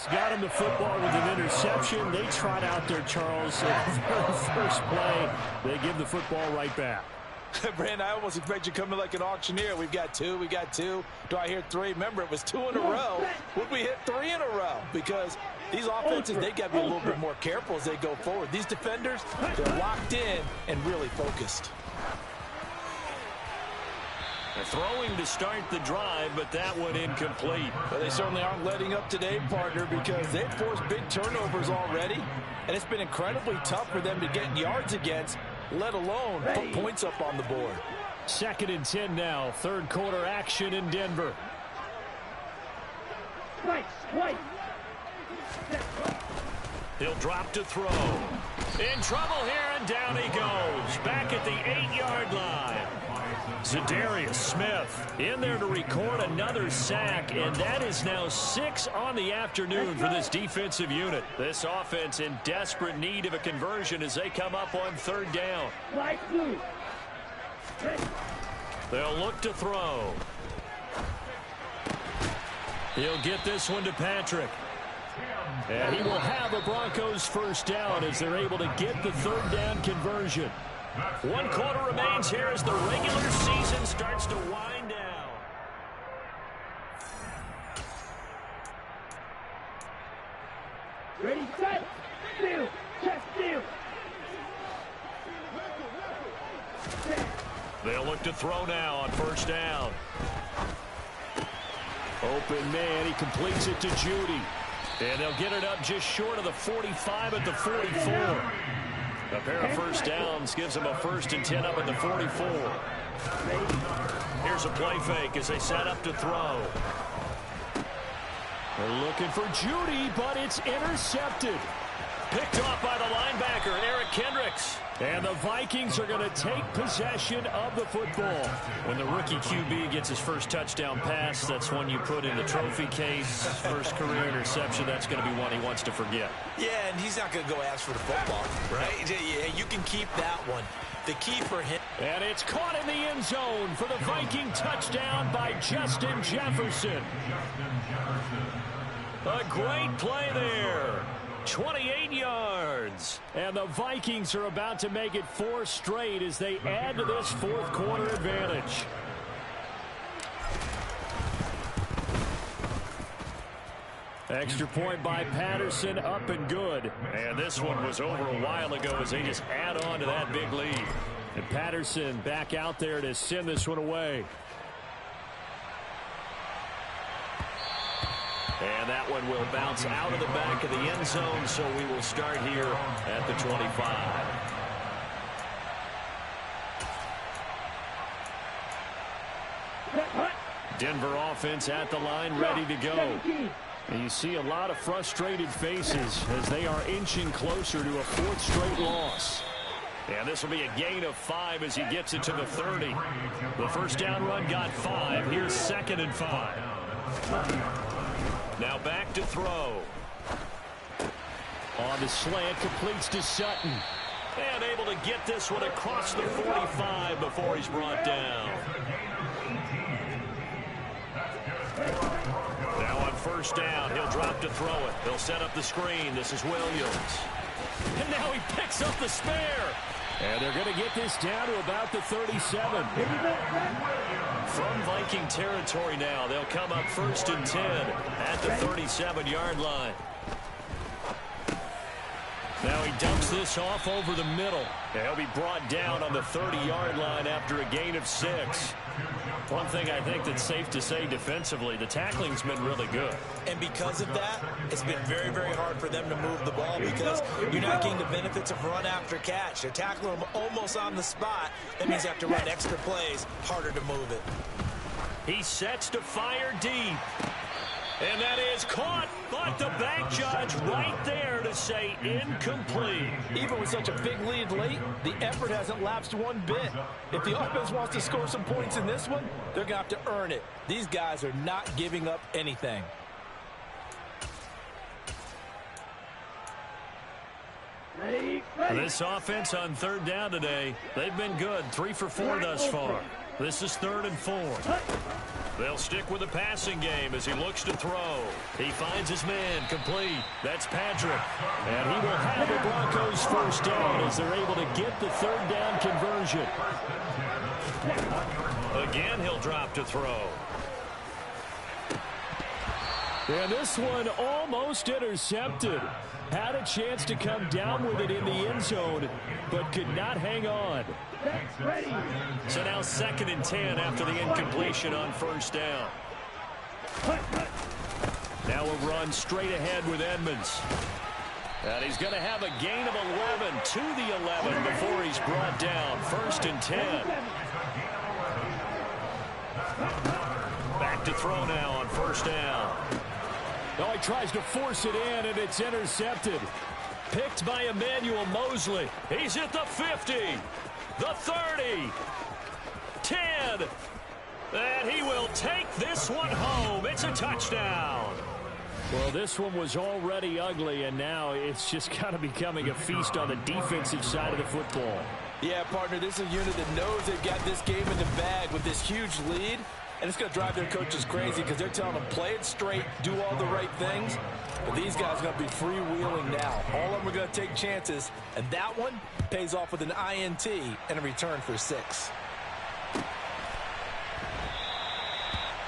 got him the football with an interception. They trot out there, Charles. So the very first play, they give the football right back. Brandon, I almost expect you coming like an auctioneer. We've got two. We got two. Do I hear three? Remember, it was 2 in a row. Would we hit 3 in a row? Because these offenses, they got to be a little bit more careful as they go forward. These defenders, they're locked in and really focused. They're throwing to start the drive, but that one incomplete. Well, they certainly aren't letting up today, partner, because they've forced big turnovers already, and it's been incredibly tough for them to get yards against, let alone put points up on the board. 2nd and 10 now. Third quarter action in Denver. He'll drop to throw. In trouble here, and down he goes. Back at the 8-yard line. Zadarius Smith in there to record another sack, and that is now 6 on the afternoon for this defensive unit. This offense in desperate need of a conversion as they come up on 3rd down. They'll look to throw. He'll get this one to Patrick. And he will have a Broncos first down as they're able to get the 3rd down conversion. 1 quarter remains here as the regular season starts to wind down. Ready, set, steal, check, steal. They'll look to throw now on 1st down. Open man, he completes it to Judy. And they'll get it up just short of the 45 at the 44. A pair of 1st downs gives them a 1st and 10 up at the 44. Here's a play fake as they set up to throw. They're looking for Judy, but it's intercepted. Picked off by the linebacker, Eric Kendricks. And the Vikings are going to take possession of the football. When the rookie QB gets his first touchdown pass, that's one you put in the trophy case. First career interception, that's going to be one he wants to forget. Yeah, and he's not going to go ask for the football, right? Yeah, you can keep that one. The key for him. And it's caught in the end zone for the Viking touchdown by Justin Jefferson. A great play there. 28 yards. And the Vikings are about to make it 4 straight as they add to this 4th quarter advantage. Extra point by Patterson, up and good. And this one was over a while ago as they just add on to that big lead. And Patterson back out there to send this one away. And that one will bounce out of the back of the end zone, so we will start here at the 25. Denver offense at the line, ready to go. And you see a lot of frustrated faces as they are inching closer to a 4th straight loss. And this will be a gain of 5 as he gets it to the 30. The 1st down run got 5. Here's 2nd and 5. Now back to throw. On the slant, completes to Sutton. And able to get this one across the 45 before he's brought down. Now on 1st down, he'll drop to throw it. He'll set up the screen. This is Williams. And now he picks up the spare. And they're going to get this down to about the 37. From Viking territory now, they'll come up 1st and 10 at the 37-yard line. Now he dumps this off over the middle. And he'll be brought down on the 30-yard line after a gain of 6. One thing I think that's safe to say defensively, the tackling's been really good. And because of that, it's been very, very hard for them to move the ball because you're not getting the benefits of run after catch. They're tackling them almost on the spot. That means you have to run extra plays, harder to move it. He sets to fire deep. And that is caught, but the back judge right there to say incomplete. Even with such a big lead late, the effort hasn't lapsed one bit. If the offense wants to score some points in this one, they're going to have to earn it. These guys are not giving up anything. This offense on 3rd down today, they've been good. 3 for 4 thus far. This is 3rd and 4. They'll stick with the passing game as he looks to throw. He finds his man complete. That's Patrick. And he will have the Broncos first down as they're able to get the third down conversion. Again, he'll drop to throw. And this one almost intercepted. Had a chance to come down with it in the end zone, but could not hang on. So now 2nd and 10 after the incompletion on first down. Now a run straight ahead with Edmonds. And he's going to have a gain of 11 to the 11 before he's brought down. 1st and 10. Back to throw now on first down. Oh, he tries to force it in, and it's intercepted. Picked by Emmanuel Mosley. He's at the 50, the 30, 10. And he will take this one home. It's a touchdown. Well, this one was already ugly, and now it's just kind of becoming a feast on the defensive side of the football. Yeah, partner, this is a unit that knows they've got this game in the bag with this huge lead. And it's going to drive their coaches crazy because they're telling them, play it straight, do all the right things. But these guys are going to be freewheeling now. All of them are going to take chances. And that one pays off with an INT and a return for 6.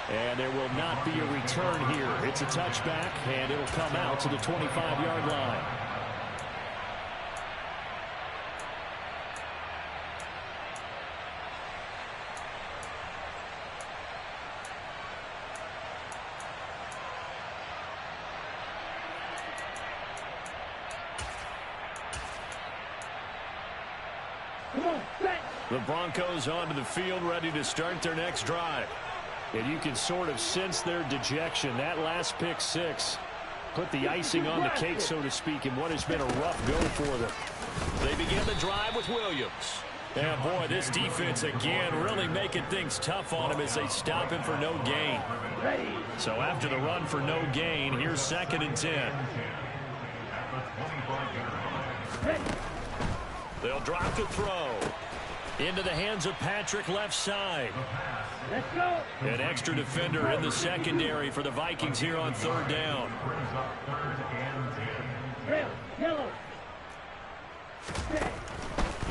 And there will not be a return here. It's a touchback, and it'll come out to the 25-yard line. The Broncos onto the field, ready to start their next drive. And you can sort of sense their dejection. That last pick 6 put the icing on the cake, so to speak, in what has been a rough go for them. They begin the drive with Williams. And boy, this defense again really making things tough on him as they stop him for no gain. So after the run for no gain, here's 2nd and 10. They'll drop to throw. Into the hands of Patrick, left side. Let's go. An extra defender in the secondary for the Vikings here on 3rd down. Yellow.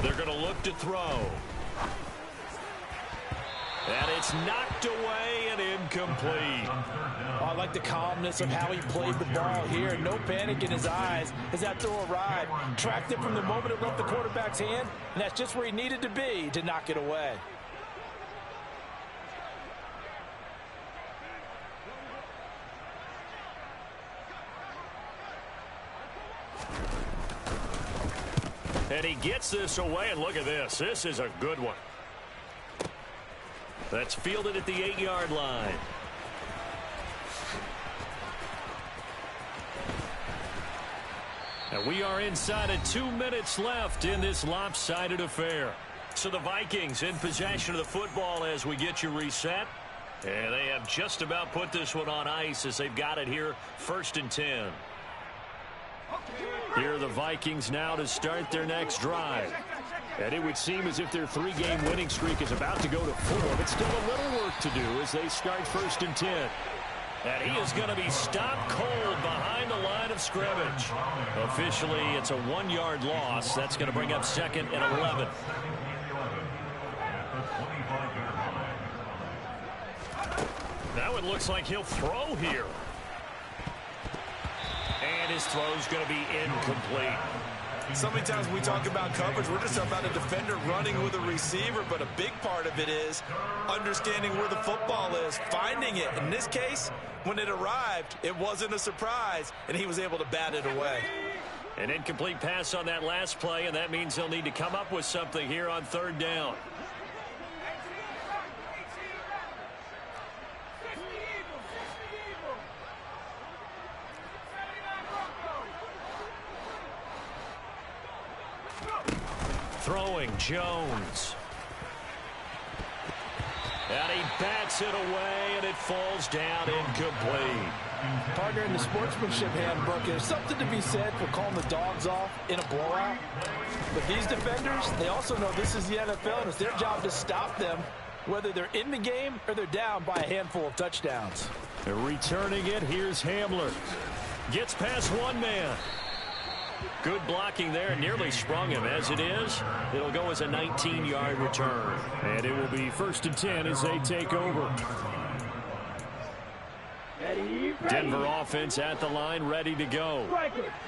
They're going to look to throw. And it's knocked away and incomplete. Oh, I like the calmness of how he played the ball here. No panic in his eyes as that throw arrived. Tracked it from the moment it left the quarterback's hand, and that's just where he needed to be to knock it away. And he gets this away, and look at this. This is a good one. That's fielded at the 8-yard line. And we are inside of 2 minutes left in this lopsided affair. So the Vikings in possession of the football as we get you reset. And they have just about put this one on ice as they've got it here, 1st and 10. Here are the Vikings now to start their next drive. And it would seem as if their 3-game winning streak is about to go to 4, but still a little work to do as they start 1st and 10. And he is going to be stopped cold behind the line of scrimmage. Officially, it's a 1-yard loss. That's going to bring up 2nd and 11. Now it looks like he'll throw here. And his throw's going to be incomplete. So many times when we talk about coverage, we're just about a defender running with a receiver, but a big part of it is understanding where the football is, finding it. In this case, when it arrived, it wasn't a surprise, and he was able to bat it away. An incomplete pass on that last play, and that means he'll need to come up with something here on 3rd down. Throwing Jones. And he bats it away, and it falls down incomplete. Partner, in the sportsmanship handbook, there's something to be said for calling the dogs off in a blowout. But these defenders, they also know this is the NFL, and it's their job to stop them whether they're in the game or they're down by a handful of touchdowns. Returning it, here's Hamler. Gets past one man. Good blocking there, nearly sprung him. As it is, it'll go as a 19-yard return. And it will be 1st and 10 as they take over. Denver offense at the line, ready to go.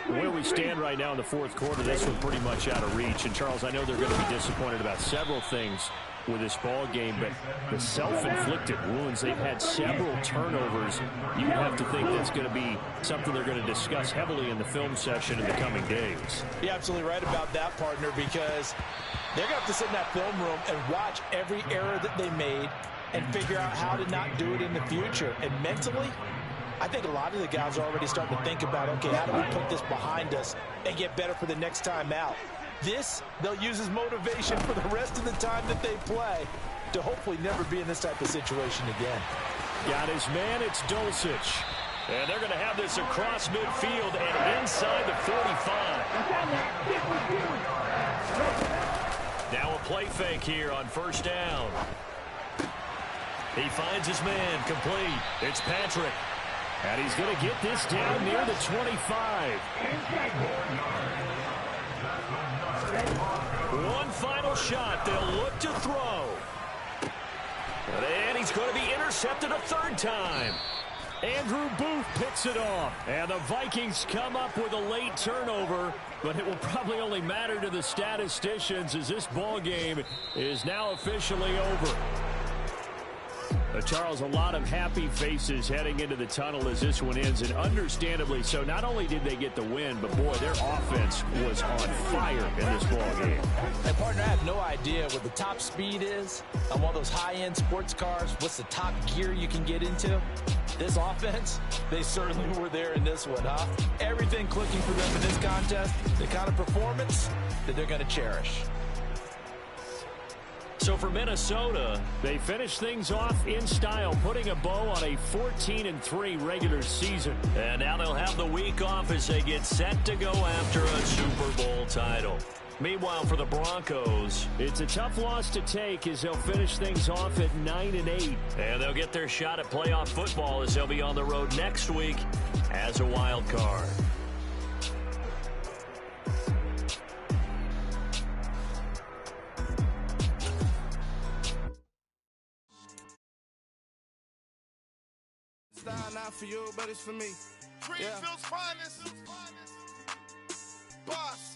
Where we stand right now in the fourth quarter, this one pretty much out of reach. And, Charles, I know they're going to be disappointed about several things with this ball game, but the self-inflicted wounds, they've had several turnovers. You have to think that's going to be something they're going to discuss heavily in the film session in the coming days. You're absolutely right about that, partner, because they're going to have to sit in that film room and watch every error that they made and figure out how to not do it in the future. And mentally, I think a lot of the guys are already starting to think about, okay, how do we put this behind us and get better for the next time out? This, they'll use as motivation for the rest of the time that they play to hopefully never be in this type of situation again. Got his man, it's Dulcich. And they're going to have this across midfield and inside the 45. Now a play fake here on 1st down. He finds his man, complete. It's Patrick. And he's going to get this down near the 25. One final shot. They'll look to throw. And he's going to be intercepted a 3rd time. Andrew Booth picks it off. And the Vikings come up with a late turnover, but it will probably only matter to the statisticians as this ball game is now officially over. Charles, a lot of happy faces heading into the tunnel as this one ends, and understandably so. Not only did they get the win, but, boy, their offense was on fire in this ball game. And, partner, I have no idea what the top speed is on one of those high-end sports cars. What's the top gear you can get into? This offense, they certainly were there in this one, huh? Everything clicking for them in this contest, the kind of performance that they're going to cherish. So for Minnesota, they finish things off in style, putting a bow on a 14-3 regular season. And now they'll have the week off as they get set to go after a Super Bowl title. Meanwhile, for the Broncos, it's a tough loss to take as they'll finish things off at 9-8. And they'll get their shot at playoff football as they'll be on the road next week as a wild card. Not for you, but it's for me. Greenfield's finest. Boss.